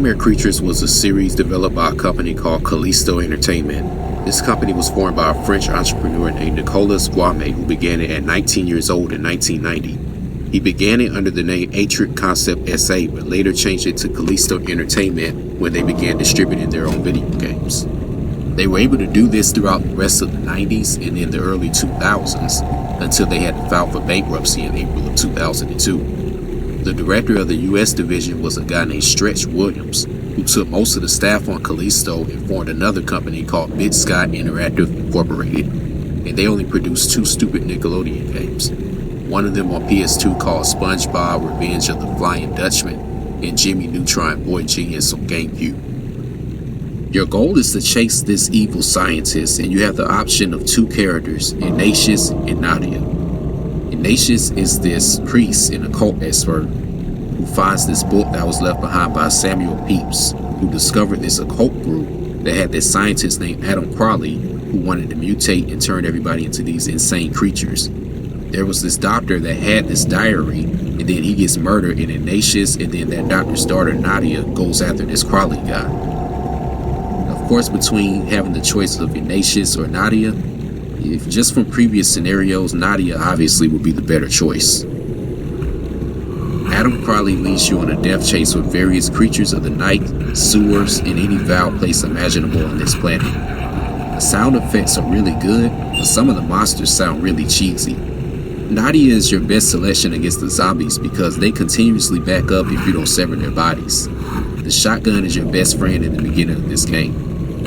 Nightmare Creatures was a series developed by a company called Callisto Entertainment. This company was formed by a French entrepreneur named Nicolas Guamet, who began it at 19 years old in 1990. He began it under the name Atric Concept SA, but later changed it to Callisto Entertainment when they began distributing their own video games. They were able to do this throughout the rest of the 90s and in the early 2000s until they had to file for bankruptcy in April of 2002. The director of the US division was a guy named Stretch Williams, who took most of the staff on Callisto and formed another company called Big Sky Interactive Incorporated, and they only produced 2 stupid Nickelodeon games. One of them on PS2 called SpongeBob Revenge of the Flying Dutchman and Jimmy Neutron Boy Genius on GameCube. Your goal is to chase this evil scientist, and you have the option of 2 characters, Ignatius and Nadia. Ignatius is this priest and occult expert who finds this book that was left behind by Samuel Pepys, who discovered this occult group that had this scientist named Adam Crowley who wanted to mutate and turn everybody into these insane creatures. There was this doctor that had this diary, and then he gets murdered in Ignatius, and then that doctor's daughter Nadia goes after this Crowley guy. Of course, between having the choice of Ignatius or Nadia, if just from previous scenarios, Nadia obviously would be the better choice. Adam Crowley leads you on a death chase with various creatures of the night, sewers, and any foul place imaginable on this planet. The sound effects are really good, but some of the monsters sound really cheesy. Nadia is your best selection against the zombies because they continuously back up if you don't sever their bodies. The shotgun is your best friend in the beginning of this game.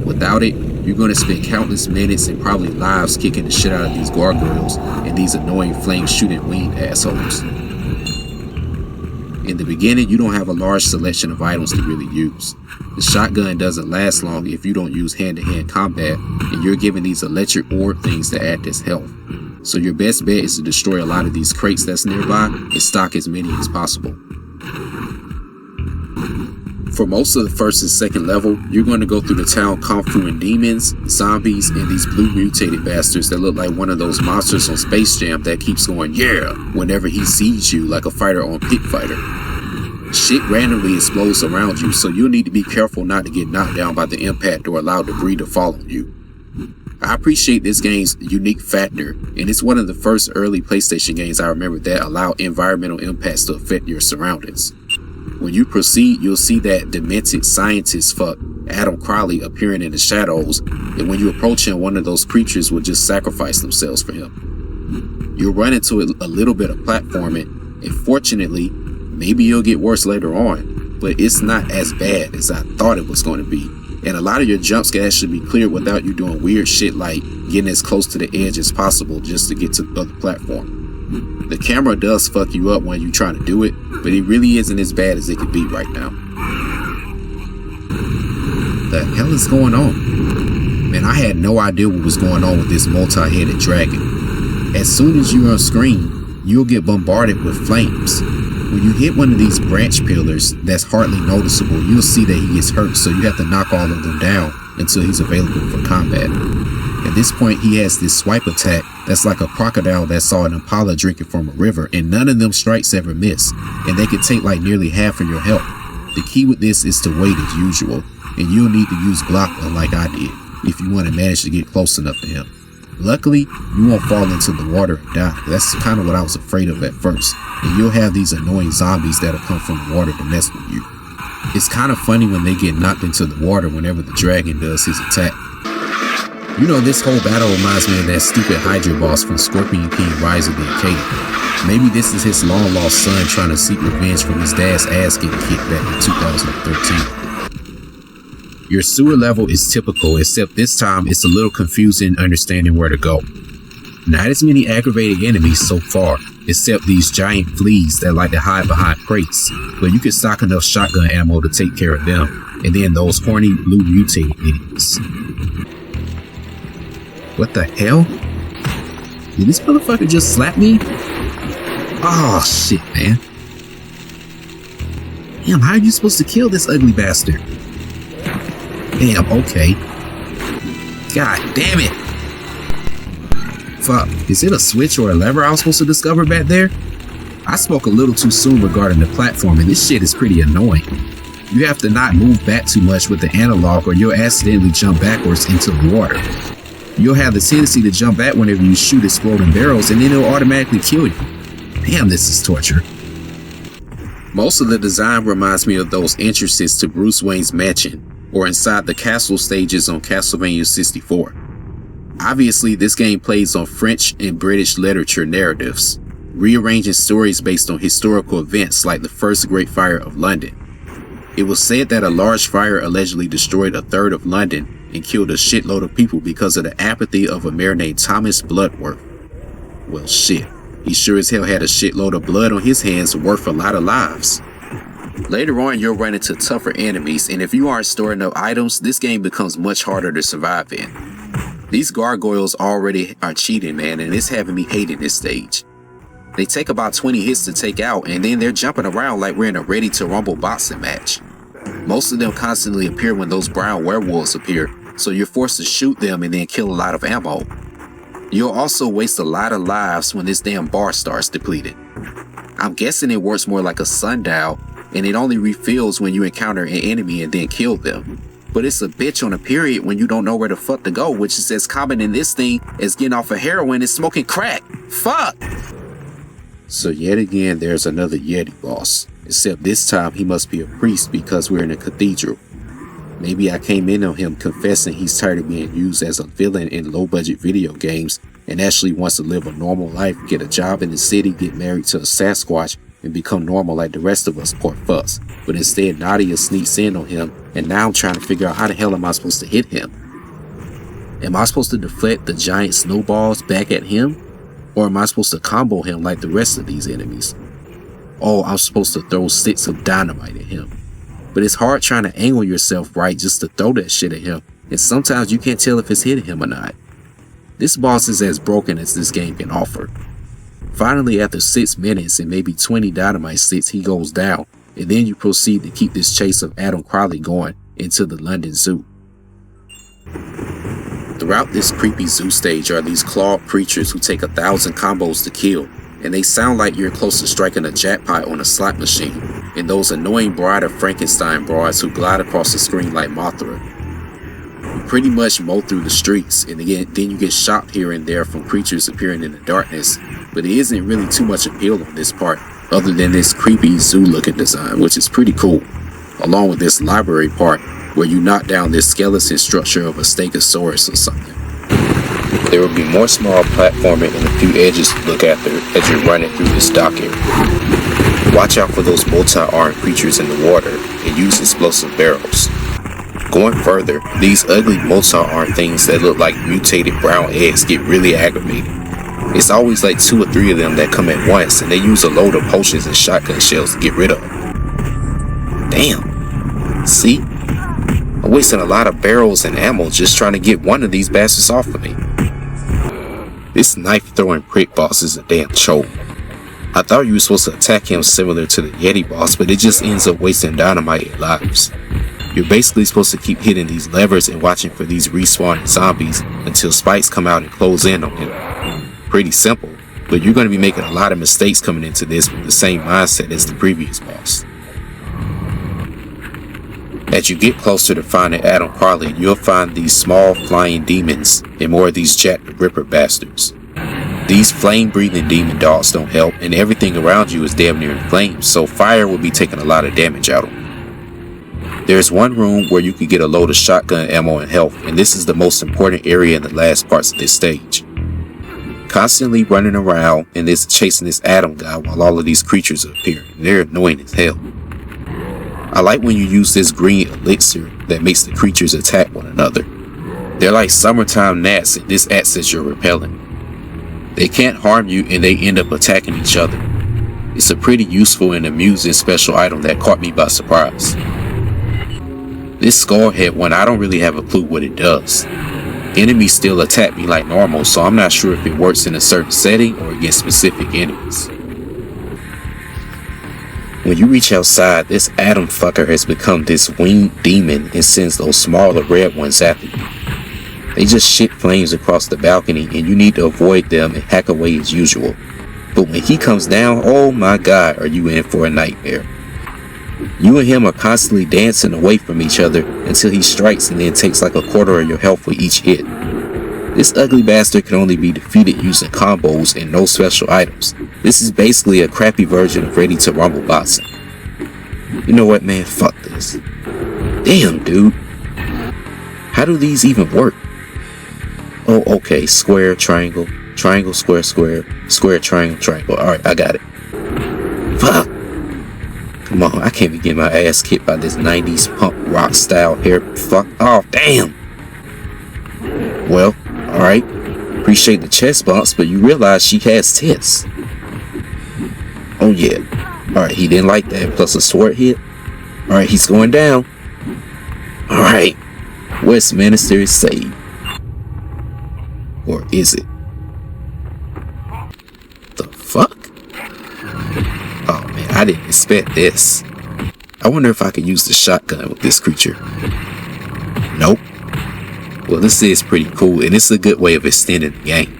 Without it, you're going to spend countless minutes and probably lives kicking the shit out of these gargoyles and these annoying flame-shooting winged assholes. In the beginning, you don't have a large selection of items to really use. The shotgun doesn't last long if you don't use hand-to-hand combat, and you're given these electric orb things to act as health. So your best bet is to destroy a lot of these crates that's nearby and stock as many as possible. For most of the first and second level, you're going to go through the town confluing demons, zombies, and these blue mutated bastards that look like one of those monsters on Space Jam that keeps going yeah whenever he sees you like a fighter on Pit Fighter. Shit randomly explodes around you, so you'll need to be careful not to get knocked down by the impact or allow debris to fall on you. I appreciate this game's unique factor, and it's one of the first early PlayStation games I remember that allow environmental impacts to affect your surroundings. When you proceed, you'll see that demented scientist fuck Adam Crowley appearing in the shadows, and when you approach him, one of those creatures will just sacrifice themselves for him. You'll run into a little bit of platforming, and fortunately, maybe you'll get worse later on, but it's not as bad as I thought it was going to be, and a lot of your jumps can actually be cleared without you doing weird shit like getting as close to the edge as possible just to get to the other platform. The camera does fuck you up when you try to do it, but it really isn't as bad as it could be right now. The hell is going on? Man, I had no idea what was going on with this multi-headed dragon. As soon as you're on screen, you'll get bombarded with flames. When you hit one of these branch pillars that's hardly noticeable, you'll see that he gets hurt, so you have to knock all of them down until he's available for combat. At this point, he has this swipe attack that's like a crocodile that saw an impala drinking from a river, and none of them strikes ever miss, and they can take like nearly half of your health. The key with this is to wait as usual, and you'll need to use block like I did if you want to manage to get close enough to him. Luckily, you won't fall into the water and die. That's kind of what I was afraid of at first, and you'll have these annoying zombies that'll come from the water to mess with you. It's kind of funny when they get knocked into the water whenever the dragon does his attack. You know, this whole battle reminds me of that stupid Hydra boss from Scorpion King Rise of the Arcade. Maybe this is his long lost son trying to seek revenge from his dad's ass getting kicked back in 2013. Your sewer level is typical, except this time it's a little confusing understanding where to go. Not as many aggravating enemies so far, except these giant fleas that like to hide behind crates, but you can stock enough shotgun ammo to take care of them, and then those horny blue mutated idiots. What the hell? Did this motherfucker just slap me? Oh shit, man. Damn, how are you supposed to kill this ugly bastard? Damn, okay. God damn it. Fuck, is it a switch or a lever I was supposed to discover back there? I spoke a little too soon regarding the platform, and this shit is pretty annoying. You have to not move back too much with the analog or you'll accidentally jump backwards into the water. You'll have the tendency to jump back whenever you shoot exploding barrels and then it'll automatically kill you. Damn, this is torture. Most of the design reminds me of those entrances to Bruce Wayne's mansion or inside the castle stages on Castlevania 64. Obviously, this game plays on French and British literature narratives, rearranging stories based on historical events like the First Great Fire of London. It was said that a large fire allegedly destroyed a third of London and killed a shitload of people because of the apathy of a mayor named Thomas Bloodworth. Well, shit. He sure as hell had a shitload of blood on his hands worth a lot of lives. Later on, you'll run into tougher enemies, and if you aren't storing up items, this game becomes much harder to survive in. These gargoyles already are cheating, man, and it's having me hating this stage. They take about 20 hits to take out, and then they're jumping around like we're in a ready-to-rumble boxing match. Most of them constantly appear when those brown werewolves appear, so you're forced to shoot them and then kill a lot of ammo. You'll also waste a lot of lives when this damn bar starts depleting. I'm guessing it works more like a sundial, and it only refills when you encounter an enemy and then kill them. But it's a bitch on a period when you don't know where the fuck to go, which is as common in this thing as getting off of heroin and smoking crack. Fuck! So yet again, there's another Yeti boss. Except this time he must be a priest because we're in a cathedral. Maybe I came in on him confessing he's tired of being used as a villain in low-budget video games and actually wants to live a normal life, get a job in the city, get married to a Sasquatch, and become normal like the rest of us, poor fuss. But instead, Nadia sneaks in on him, and now I'm trying to figure out how the hell am I supposed to hit him? Am I supposed to deflect the giant snowballs back at him? Or am I supposed to combo him like the rest of these enemies? Oh, I'm supposed to throw sticks of dynamite at him. But it's hard trying to angle yourself right just to throw that shit at him, and sometimes you can't tell if it's hitting him or not. This boss is as broken as this game can offer. Finally, after 6 minutes and maybe 20 dynamite sticks, he goes down, and then you proceed to keep this chase of Adam Crowley going into the London Zoo. Throughout this creepy zoo stage are these clawed creatures who take 1,000 combos to kill, and they sound like you're close to striking a jackpot on a slot machine, and those annoying Bride of Frankenstein broads who glide across the screen like Mothra. You pretty much mow through the streets, and then you get shot here and there from creatures appearing in the darkness, but it isn't really too much appeal on this part, other than this creepy zoo-looking design, which is pretty cool, along with this library part, where you knock down this skeleton structure of a stegosaurus or something. There will be more small platforming and a few edges to look after as you're running through this dock area. Watch out for those multi-armed creatures in the water and use explosive barrels. Going further, these ugly multi-armed things that look like mutated brown eggs get really aggravating. It's always like 2 or 3 of them that come at once, and they use a load of potions and shotgun shells to get rid of them. Damn. See? I'm wasting a lot of barrels and ammo just trying to get one of these bastards off of me. This knife-throwing prick boss is a damn choke. I thought you were supposed to attack him similar to the Yeti boss, but it just ends up wasting dynamite and lives. You're basically supposed to keep hitting these levers and watching for these respawning zombies until spikes come out and close in on him. Pretty simple, but you're going to be making a lot of mistakes coming into this with the same mindset as the previous boss. As you get closer to finding Adam Crowley, you'll find these small flying demons and more of these Jack the Ripper bastards. These flame-breathing demon dogs don't help, and everything around you is damn near in flames, so fire will be taking a lot of damage out of them. There's one room where you can get a load of shotgun ammo and health, and this is the most important area in the last parts of this stage. Constantly running around and chasing this Adam guy while all of these creatures appear. They're annoying as hell. I like when you use this green elixir that makes the creatures attack one another. They're like summertime gnats, and this acts as your repellent. They can't harm you and they end up attacking each other. It's a pretty useful and amusing special item that caught me by surprise. This Skullhead one, I don't really have a clue what it does. Enemies still attack me like normal, so I'm not sure if it works in a certain setting or against specific enemies. When you reach outside, this Adam fucker has become this winged demon and sends those smaller red ones after you. They just shit flames across the balcony and you need to avoid them and hack away as usual. But when he comes down, oh my god, are you in for a nightmare. You and him are constantly dancing away from each other until he strikes and then takes like a quarter of your health with each hit. This ugly bastard can only be defeated using combos and no special items. This is basically a crappy version of Ready to Rumble boxing. You know what, man? Fuck this. Damn, dude. How do these even work? Oh, okay. Square, triangle, triangle, square, square, square, triangle, triangle. Alright, I got it. Fuck. Come on, I can't be getting my ass kicked by this 90s punk rock style hair. Fuck off, damn. Well, alright. Appreciate the chest bumps, but you realize she has tits. Oh yeah. Alright, he didn't like that. Plus a sword hit. Alright, he's going down. Alright. Westminster is saved. Or is it? The fuck? Oh man, I didn't expect this. I wonder if I could use the shotgun with this creature. Nope. Well, this is pretty cool, and it's a good way of extending the game.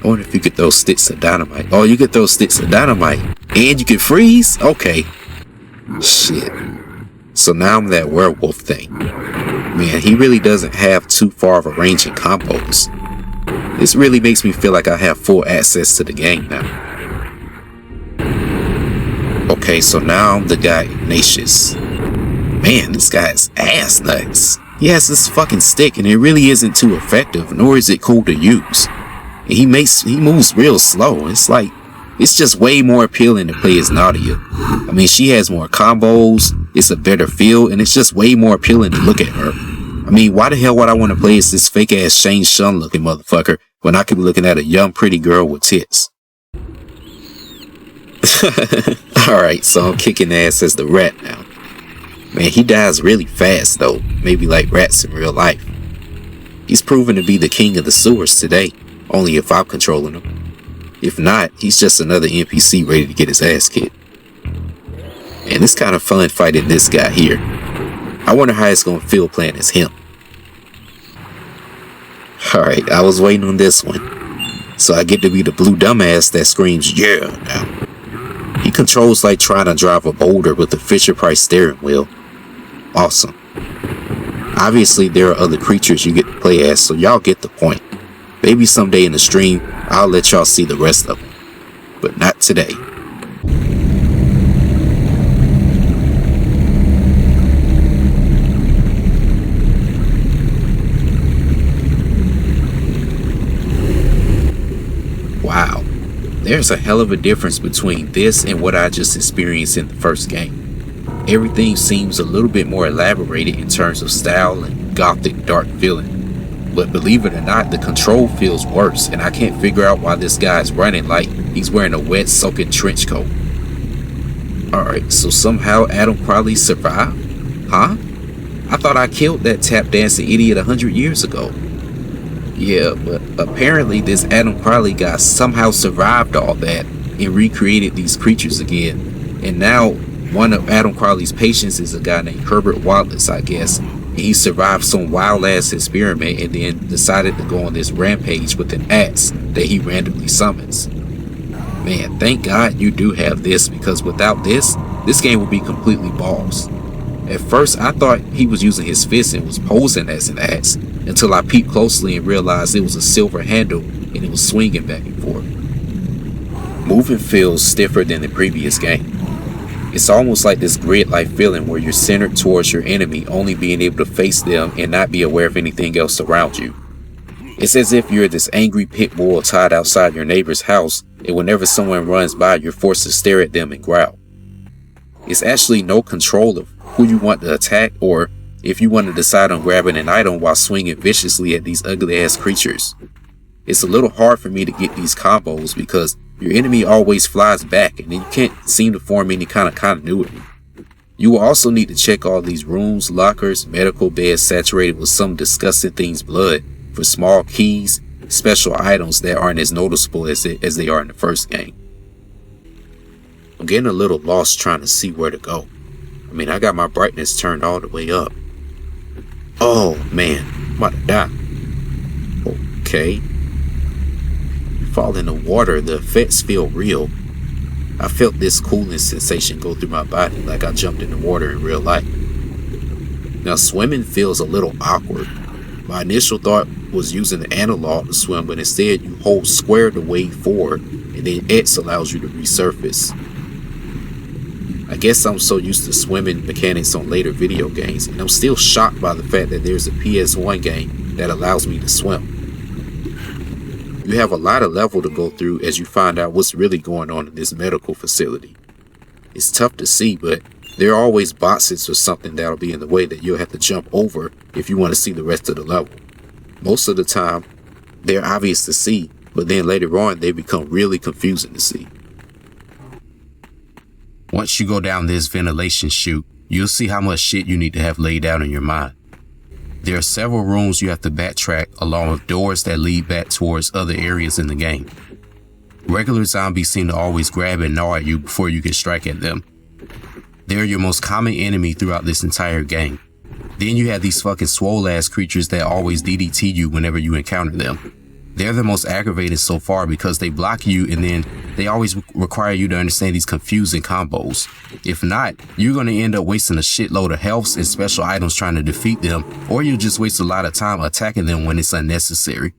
I wonder if you could throw sticks of dynamite. Oh, you could throw sticks of dynamite. And you can freeze? Okay. Shit. So now I'm that werewolf thing. Man, he really doesn't have too far of a range in combos. This really makes me feel like I have full access to the game now. Okay, so now I'm the guy Ignatius. Man, this guy is ass nuts. He has this fucking stick and it really isn't too effective, nor is it cool to use. And he moves real slow. It's just way more appealing to play as Nadia. I mean, she has more combos, it's a better feel, and it's just way more appealing to look at her. I mean, why the hell would I want to play as this fake ass Shane Shun looking motherfucker when I could be looking at a young pretty girl with tits? Alright, so I'm kicking ass as the rat now. Man, he dies really fast though, maybe like rats in real life. He's proven to be the king of the sewers today, only if I'm controlling him. If not, he's just another NPC ready to get his ass kicked. And it's kind of fun fighting this guy here. I wonder how it's gonna feel playing as him. Alright, I was waiting on this one. So I get to be the blue dumbass that screams, yeah, now. He controls like trying to drive a boulder with a Fisher-Price steering wheel. Awesome. Obviously, there are other creatures you get to play as, so y'all get the point. Maybe someday in the stream, I'll let y'all see the rest of them. But not today. Wow. There's a hell of a difference between this and what I just experienced in the first game. Everything seems a little bit more elaborated in terms of style and gothic dark feeling. But believe it or not, the control feels worse, and I can't figure out why this guy's running like he's wearing a wet, soaking trench coat. Alright, so somehow Adam Crowley survived? Huh? I thought I killed that tap dancing idiot 100 years ago. Yeah, but apparently this Adam Crowley guy somehow survived all that and recreated these creatures again. And now one of Adam Crowley's patients is a guy named Herbert Wallace, I guess. And he survived some wild ass experiment and then decided to go on this rampage with an axe that he randomly summons. Man, thank God you do have this, because without this game would be completely balls. At first I thought he was using his fist and was posing as an axe, until I peeped closely and realized it was a silver handle and it was swinging back and forth. Moving feels stiffer than the previous game. It's almost like this grid-like feeling where you're centered towards your enemy, only being able to face them and not be aware of anything else around you. It's as if you're this angry pit bull tied outside your neighbor's house, and whenever someone runs by, you're forced to stare at them and growl. It's actually no control of who you want to attack, or if you want to decide on grabbing an item while swinging viciously at these ugly ass creatures. It's a little hard for me to get these combos because your enemy always flies back and then you can't seem to form any kind of continuity. You will also need to check all these rooms, lockers, medical beds saturated with some disgusting thing's blood for small keys, special items that aren't as noticeable as they are in the first game. I'm getting a little lost trying to see where to go. I mean, I got my brightness turned all the way up. Oh man, I'm about to die. Okay. Fall in the water, the effects feel real. I felt this cooling sensation go through my body like I jumped in the water in real life. Now swimming feels a little awkward. My initial thought was using the analog to swim, but instead you hold square to wade forward and then X allows you to resurface. I guess I'm so used to swimming mechanics on later video games, and I'm still shocked by the fact that there's a PS1 game that allows me to swim. You have a lot of level to go through as you find out what's really going on in this medical facility. It's tough to see, but there are always boxes or something that'll be in the way that you'll have to jump over if you want to see the rest of the level. Most of the time, they're obvious to see, but then later on, they become really confusing to see. Once you go down this ventilation chute, you'll see how much shit you need to have laid out in your mind. There are several rooms you have to backtrack along with doors that lead back towards other areas in the game. Regular zombies seem to always grab and gnaw at you before you can strike at them. They're your most common enemy throughout this entire game. Then you have these fucking swole ass creatures that always DDT you whenever you encounter them. They're the most aggravated so far because they block you and then they always require you to understand these confusing combos. If not, you're going to end up wasting a shitload of healths and special items trying to defeat them, or you'll just waste a lot of time attacking them when it's unnecessary.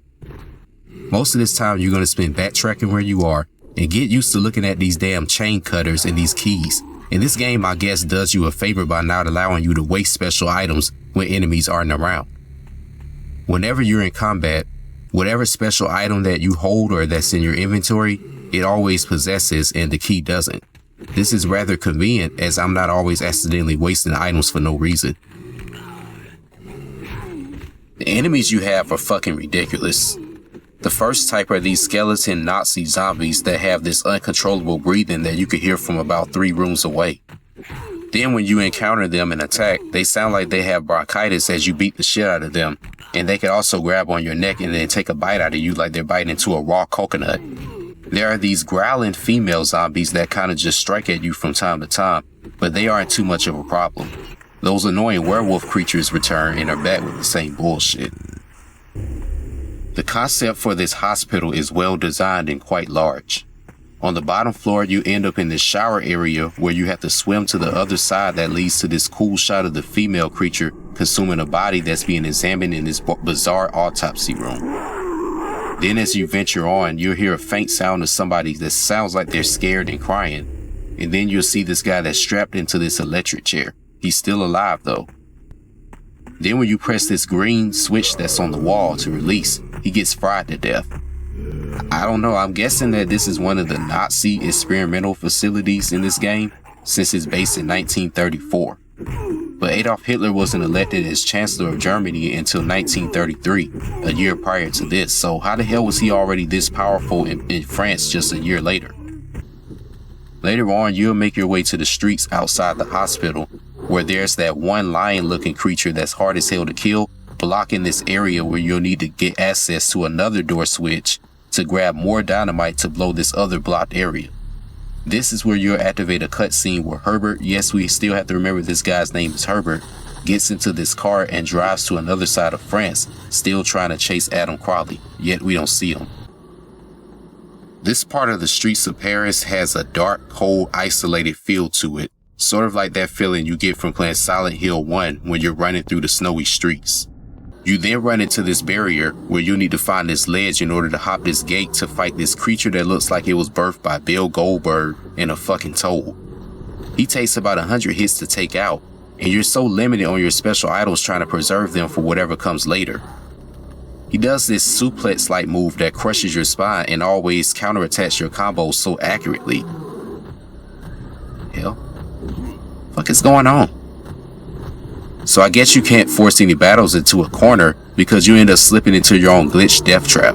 Most of this time you're going to spend backtracking where you are and get used to looking at these damn chain cutters and these keys. And this game, I guess, does you a favor by not allowing you to waste special items when enemies aren't around. Whenever you're in combat, whatever special item that you hold or that's in your inventory, it always possesses and the key doesn't. This is rather convenient as I'm not always accidentally wasting items for no reason. The enemies you have are fucking ridiculous. The first type are these skeleton Nazi zombies that have this uncontrollable breathing that you could hear from about 3 rooms away. Then when you encounter them and attack, they sound like they have bronchitis as you beat the shit out of them. And they can also grab on your neck and then take a bite out of you like they're biting into a raw coconut. There are these growling female zombies that kind of just strike at you from time to time, but they aren't too much of a problem. Those annoying werewolf creatures return and are back with the same bullshit. The concept for this hospital is well designed and quite large. On the bottom floor, you end up in this shower area where you have to swim to the other side that leads to this cool shot of the female creature consuming a body that's being examined in this bizarre autopsy room. Then as you venture on, you'll hear a faint sound of somebody that sounds like they're scared and crying. And then you'll see this guy that's strapped into this electric chair. He's still alive though. Then when you press this green switch that's on the wall to release, he gets fried to death. I don't know, I'm guessing that this is one of the Nazi experimental facilities in this game, since it's based in 1934. But Adolf Hitler wasn't elected as Chancellor of Germany until 1933, a year prior to this, so how the hell was he already this powerful in France just a year later? Later on, you'll make your way to the streets outside the hospital, where there's that one lion-looking creature that's hard as hell to kill, blocking this area where you'll need to get access to another door switch to grab more dynamite to blow this other blocked area. This is where you'll activate a cutscene where Herbert, yes, we still have to remember this guy's name is Herbert, gets into this car and drives to another side of France, still trying to chase Adam Crowley, yet we don't see him. This part of the streets of Paris has a dark, cold, isolated feel to it, sort of like that feeling you get from playing Silent Hill 1 when you're running through the snowy streets. You then run into this barrier where you'll need to find this ledge in order to hop this gate to fight this creature that looks like it was birthed by Bill Goldberg and a fucking toad. He takes about 100 hits to take out, and you're so limited on your special items trying to preserve them for whatever comes later. He does this suplex-like move that crushes your spine and always counterattacks your combos so accurately. Hell, fuck is going on? So I guess you can't force any battles into a corner because you end up slipping into your own glitch death trap.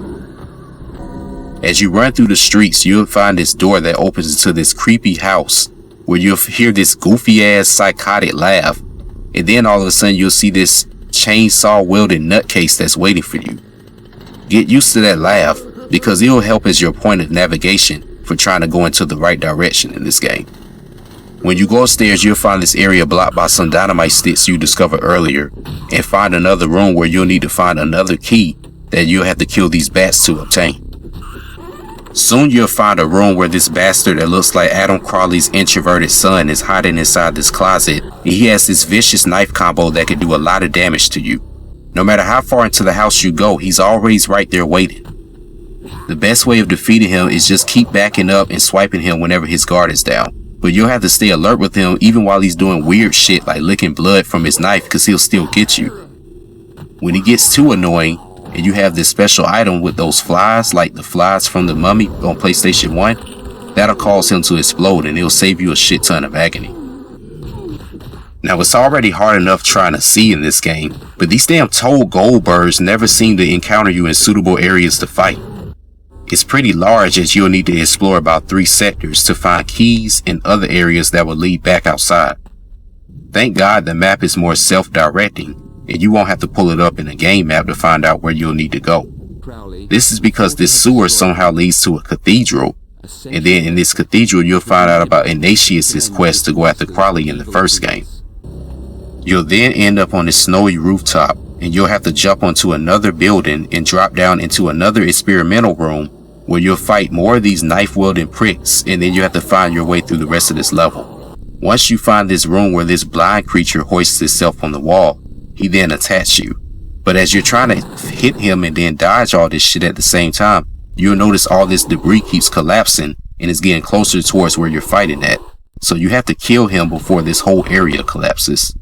As you run through the streets, you'll find this door that opens into this creepy house where you'll hear this goofy ass psychotic laugh, and then all of a sudden you'll see this chainsaw wielding nutcase that's waiting for you. Get used to that laugh because it'll help as your point of navigation for trying to go into the right direction in this game. When you go upstairs, you'll find this area blocked by some dynamite sticks you discovered earlier, and find another room where you'll need to find another key that you'll have to kill these bats to obtain. Soon you'll find a room where this bastard that looks like Adam Crawley's introverted son is hiding inside this closet, and he has this vicious knife combo that can do a lot of damage to you. No matter how far into the house you go, he's always right there waiting. The best way of defeating him is just keep backing up and swiping him whenever his guard is down. But you'll have to stay alert with him even while he's doing weird shit like licking blood from his knife, because he'll still get you. When he gets too annoying, and you have this special item with those flies, like the flies from the Mummy on PlayStation 1, that'll cause him to explode and it'll save you a shit ton of agony. Now, it's already hard enough trying to see in this game, but these damn toad goldbirds never seem to encounter you in suitable areas to fight. It's pretty large, as you'll need to explore about 3 sectors to find keys and other areas that will lead back outside. Thank God the map is more self-directing, and you won't have to pull it up in a game map to find out where you'll need to go. This is because this sewer somehow leads to a cathedral, and then in this cathedral you'll find out about Ignatius's quest to go after Crowley in the first game. You'll then end up on this snowy rooftop, and you'll have to jump onto another building and drop down into another experimental room where you'll fight more of these knife-wielding pricks, and then you have to find your way through the rest of this level. Once you find this room where this blind creature hoists itself on the wall, he then attacks you. But as you're trying to hit him and then dodge all this shit at the same time, you'll notice all this debris keeps collapsing and is getting closer towards where you're fighting at. So you have to kill him before this whole area collapses.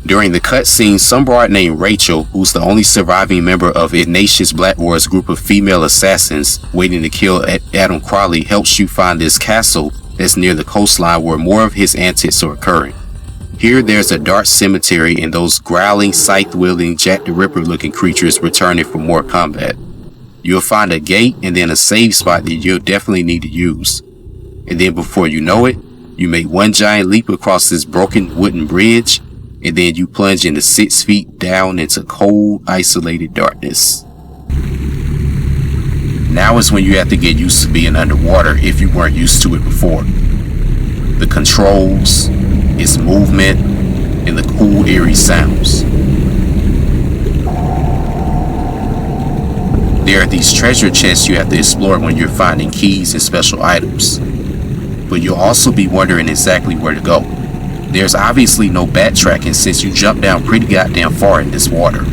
During the cutscene, some broad named Rachel, who's the only surviving member of Ignatius Blackmore's group of female assassins waiting to kill Adam Crowley, helps you find this castle that's near the coastline where more of his antics are occurring. Here there's a dark cemetery and those growling, scythe-wielding, Jack the Ripper-looking creatures returning for more combat. You'll find a gate and then a save spot that you'll definitely need to use. And then before you know it, you make one giant leap across this broken wooden bridge, and then you plunge into 6 feet down into cold, isolated darkness. Now is when you have to get used to being underwater if you weren't used to it before. The controls, its movement, and the cool, eerie sounds. There are these treasure chests you have to explore when you're finding keys and special items. But you'll also be wondering exactly where to go. There's obviously no backtracking since you jumped down pretty goddamn far in this water.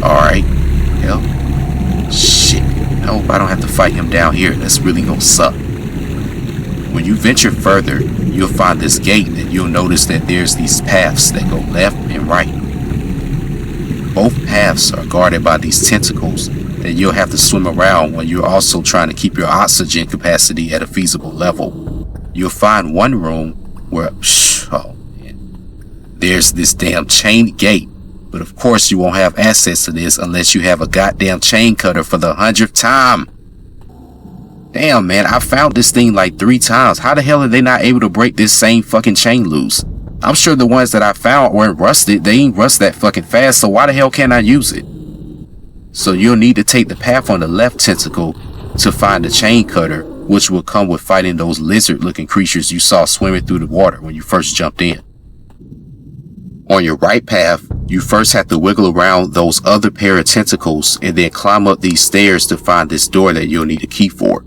Alright. Hell. Shit. I hope I don't have to fight him down here. That's really gonna suck. When you venture further, you'll find this gate and you'll notice that there's these paths that go left and right. Both paths are guarded by these tentacles that you'll have to swim around while you're also trying to keep your oxygen capacity at a feasible level. You'll find one room where, there's this damn chain gate, but of course you won't have access to this unless you have a goddamn chain cutter for the 100th time. Damn, man, I found this thing like 3 times. How the hell are they not able to break this same fucking chain loose? I'm sure the ones that I found weren't rusted. They ain't rust that fucking fast, so why the hell can't I use it? So you'll need to take the path on the left tentacle to find the chain cutter, which will come with fighting those lizard-looking creatures you saw swimming through the water when you first jumped in. On your right path, you first have to wiggle around those other pair of tentacles and then climb up these stairs to find this door that you'll need a key for.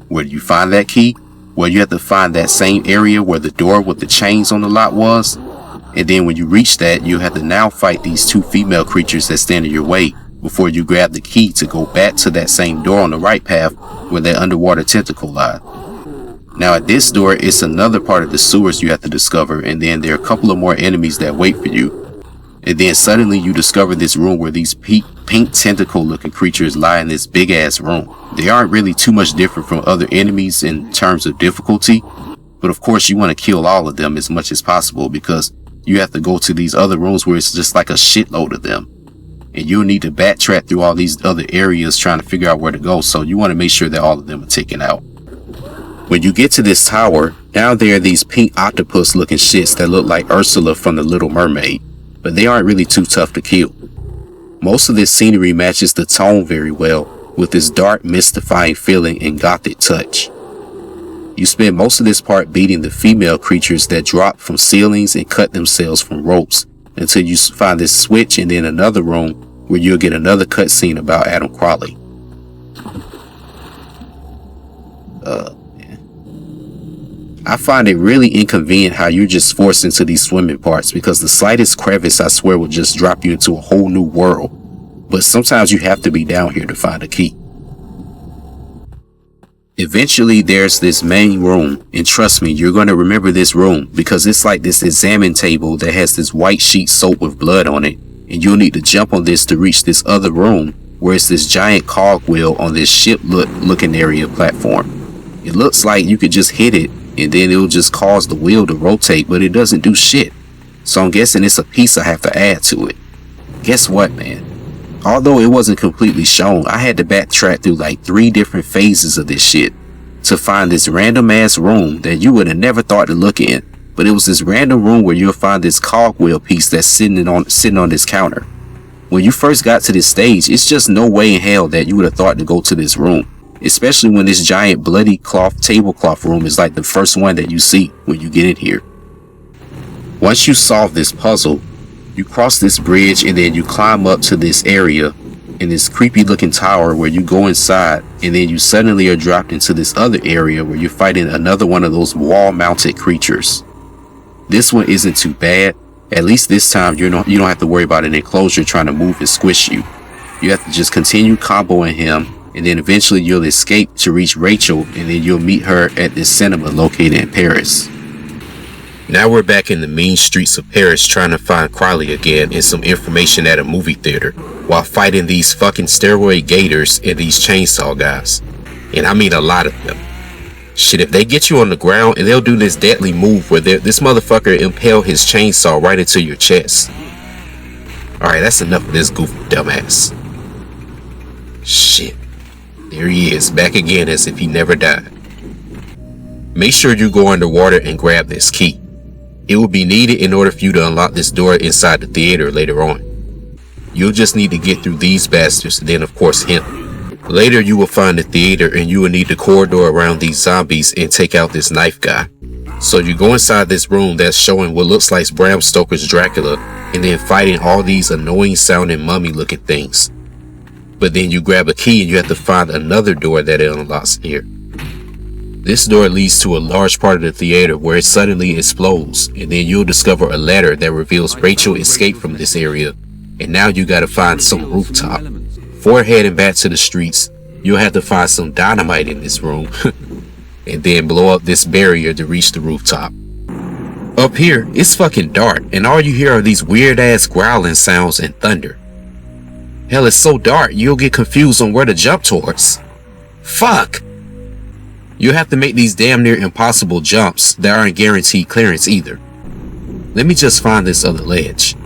Where do you find that key? Well, you have to find that same area where the door with the chains on the lock was. And then when you reach that, you'll have to now fight these 2 female creatures that stand in your way before you grab the key to go back to that same door on the right path where that underwater tentacle lies. Now at this door, it's another part of the sewers you have to discover, and then there are a couple of more enemies that wait for you. And then suddenly you discover this room where these pink tentacle looking creatures lie in this big ass room. They aren't really too much different from other enemies in terms of difficulty, but of course you want to kill all of them as much as possible because you have to go to these other rooms where it's just like a shitload of them. And you'll need to backtrack through all these other areas trying to figure out where to go, so you want to make sure that all of them are taken out. When you get to this tower, down there are these pink octopus looking shits that look like Ursula from The Little Mermaid, but they aren't really too tough to kill. Most of this scenery matches the tone very well, with this dark, mystifying feeling and gothic touch. You spend most of this part beating the female creatures that drop from ceilings and cut themselves from ropes, until you find this switch and then another room where you'll get another cutscene about Adam Crowley. I find it really inconvenient how you're just forced into these swimming parts, because the slightest crevice, I swear, will just drop you into a whole new world. But sometimes you have to be down here to find a key. Eventually, there's this main room, and trust me, you're going to remember this room, because it's like this examine table that has this white sheet soaked with blood on it, and you'll need to jump on this to reach this other room, where it's this giant cogwheel on this ship-looking area platform. It looks like you could just hit it, and then it'll just cause the wheel to rotate, but it doesn't do shit. So I'm guessing it's a piece I have to add to it. Guess what, man? Although it wasn't completely shown, I had to backtrack through like 3 different phases of this shit to find this random ass room that you would have never thought to look in. But it was this random room where you'll find this cogwheel piece that's sitting on this counter. When you first got to this stage, it's just no way in hell that you would have thought to go to this room. Especially when this giant bloody tablecloth room is like the first one that you see when you get in here. Once you solve this puzzle, you cross this bridge and then you climb up to this area in this creepy looking tower where you go inside, and then you suddenly are dropped into this other area where you're fighting another one of those wall mounted creatures. This one isn't too bad. At least this time you don't have to worry about an enclosure trying to move and squish you. You have to just continue comboing him, and then eventually you'll escape to reach Rachel, and then you'll meet her at this cinema located in Paris. Now we're back in the mean streets of Paris trying to find Crowley again and some information at a movie theater while fighting these fucking steroid gators and these chainsaw guys. And I mean a lot of them. Shit, if they get you on the ground, and they'll do this deadly move where this motherfucker impale his chainsaw right into your chest. Alright, that's enough of this goofy dumbass. Shit. There he is, back again as if he never died. Make sure you go underwater and grab this key. It will be needed in order for you to unlock this door inside the theater later on. You'll just need to get through these bastards, and then of course him. Later you will find the theater, and you will need the corridor around these zombies and take out this knife guy. So you go inside this room that's showing what looks like Bram Stoker's Dracula, and then fighting all these annoying sounding mummy looking things. But then you grab a key and you have to find another door that it unlocks here. This door leads to a large part of the theater where it suddenly explodes, and then you'll discover a letter that reveals Rachel escaped from this area, and now you gotta find some rooftop. Before heading back to the streets, you'll have to find some dynamite in this room, and then blow up this barrier to reach the rooftop. Up here, it's fucking dark, and all you hear are these weird ass growling sounds and thunder. Hell, it's so dark, you'll get confused on where to jump towards. Fuck! You'll have to make these damn near impossible jumps that aren't guaranteed clearance either. Let me just find this other ledge.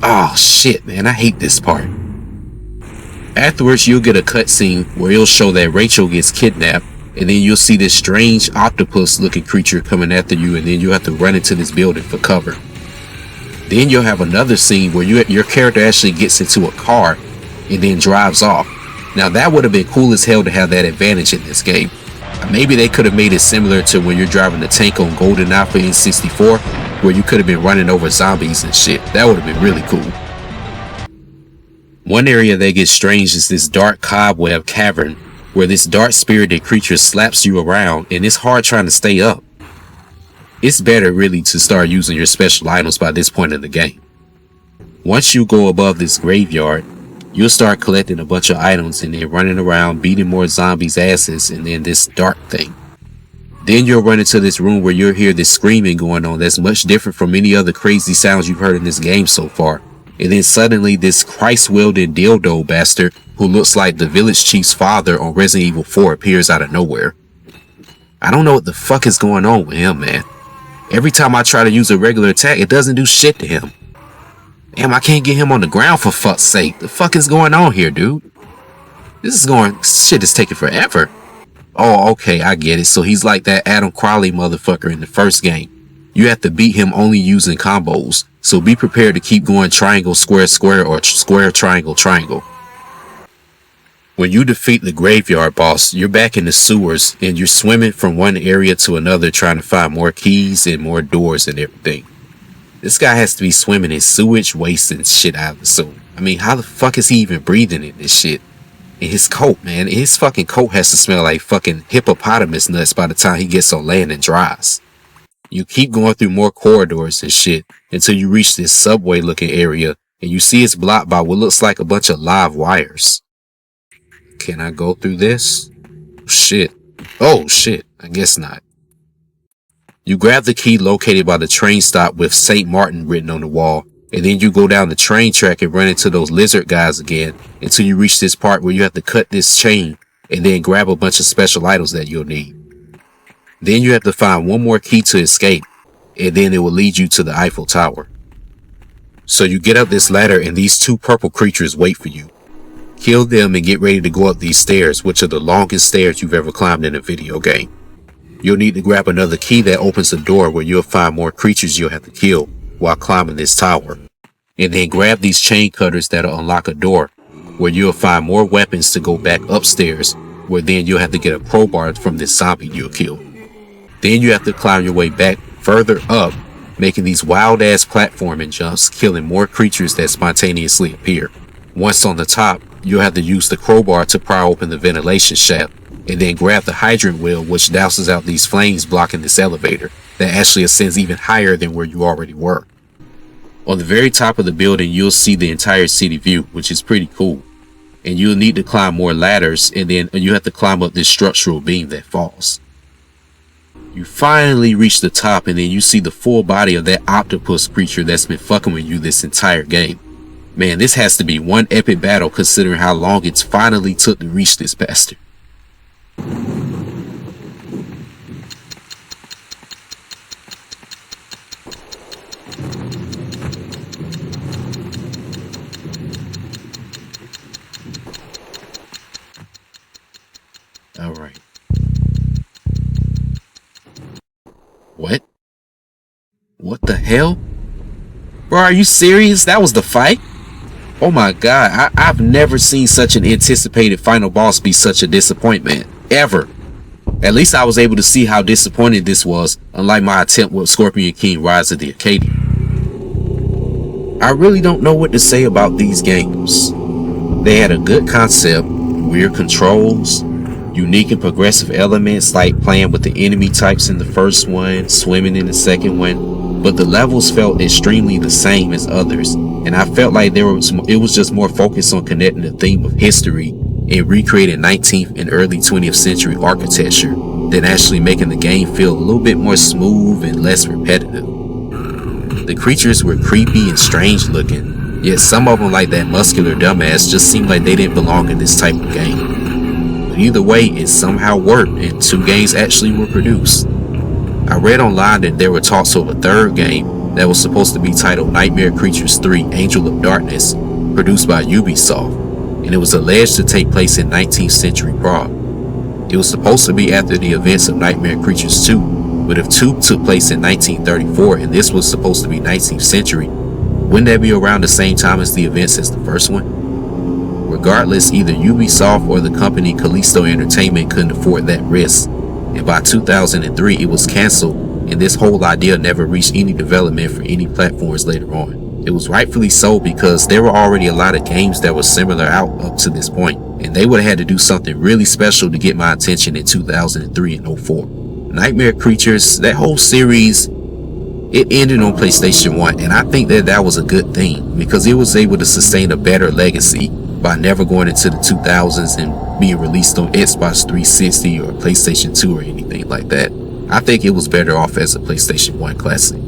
Oh shit, man, I hate this part. Afterwards, you'll get a cutscene where it'll show that Rachel gets kidnapped, and then you'll see this strange octopus looking creature coming after you, and then you'll have to run into this building for cover. Then you'll have another scene where your character actually gets into a car and then drives off. Now that would have been cool as hell to have that advantage in this game. Maybe they could have made it similar to when you're driving the tank on GoldenEye for N64, where you could have been running over zombies and shit. That would have been really cool. One area that gets strange is this dark cobweb cavern, where this dark spirited creature slaps you around, and it's hard trying to stay up. It's better really to start using your special items by this point in the game. Once you go above this graveyard, you'll start collecting a bunch of items and then running around beating more zombies' asses and then this dark thing. Then you'll run into this room where you'll hear this screaming going on that's much different from any other crazy sounds you've heard in this game so far. And then suddenly this Christ-wielding dildo bastard who looks like the village chief's father on Resident Evil 4 appears out of nowhere. I don't know what the fuck is going on with him, man. Every time I try to use a regular attack, it doesn't do shit to him. Damn, I can't get him on the ground for fuck's sake. The fuck is going on here, dude? Shit is taking forever. Oh, okay, I get it. So he's like that Adam Crowley motherfucker in the first game. You have to beat him only using combos. So be prepared to keep going triangle, square, square, or square, triangle, triangle. When you defeat the graveyard boss, you're back in the sewers and you're swimming from one area to another trying to find more keys and more doors and everything. This guy has to be swimming in sewage, waste, and shit, I would assume. I mean, how the fuck is he even breathing in this shit? And his coat, man, his fucking coat has to smell like fucking hippopotamus nuts by the time he gets on land and dries. You keep going through more corridors and shit until you reach this subway looking area, and you see it's blocked by what looks like a bunch of live wires. Can I go through this? Shit. Oh shit, I guess not. You grab the key located by the train stop with St. Martin written on the wall, and then you go down the train track and run into those lizard guys again until you reach this part where you have to cut this chain and then grab a bunch of special items that you'll need. Then you have to find one more key to escape, and then it will lead you to the Eiffel Tower. So you get up this ladder and these two purple creatures wait for you. Kill them and get ready to go up these stairs, which are the longest stairs you've ever climbed in a video game. You'll need to grab another key that opens a door where you'll find more creatures you'll have to kill while climbing this tower. And then grab these chain cutters that'll unlock a door where you'll find more weapons to go back upstairs, where then you'll have to get a crowbar from this zombie you'll kill. Then you have to climb your way back further up, making these wild ass platforming jumps, killing more creatures that spontaneously appear. Once on the top, you'll have to use the crowbar to pry open the ventilation shaft, and then grab the hydrant wheel, which douses out these flames blocking this elevator that actually ascends even higher than where you already were. On the very top of the building, you'll see the entire city view, which is pretty cool. And you'll need to climb more ladders, and then you have to climb up this structural beam that falls. You finally reach the top, and then you see the full body of that octopus creature that's been fucking with you this entire game. Man, this has to be one epic battle considering how long it's finally took to reach this bastard. Alright. What? What the hell? Bro, are you serious? That was the fight? Oh my god, I've never seen such an anticipated final boss be such a disappointment. Ever. At least I was able to see how disappointed this was, unlike my attempt with Scorpion King Rise of the Acadian. I really don't know what to say about these games. They had a good concept, weird controls, unique and progressive elements like playing with the enemy types in the first one, swimming in the second one, but the levels felt extremely the same as others, and I felt like it was just more focused on connecting the theme of history and recreating 19th and early 20th century architecture than actually making the game feel a little bit more smooth and less repetitive. The creatures were creepy and strange looking, yet some of them, like that muscular dumbass, just seemed like they didn't belong in this type of game. But either way, it somehow worked and 2 games actually were produced. I read online that there were talks of a 3rd game that was supposed to be titled Nightmare Creatures 3 Angel of Darkness, produced by Ubisoft, and it was alleged to take place in 19th century Prague. It was supposed to be after the events of Nightmare Creatures 2, but if 2 took place in 1934 and this was supposed to be 19th century, wouldn't that be around the same time as the events as the first one? Regardless, either Ubisoft or the company Callisto Entertainment couldn't afford that risk, and by 2003 it was cancelled, and this whole idea never reached any development for any platforms later on. It was rightfully so because there were already a lot of games that were similar out up to this point, and they would have had to do something really special to get my attention in 2003 and 04. Nightmare Creatures, that whole series, it ended on PlayStation 1, and I think that was a good thing because it was able to sustain a better legacy by never going into the 2000s and being released on Xbox 360 or PlayStation 2 or anything like that. I think it was better off as a PlayStation 1 classic.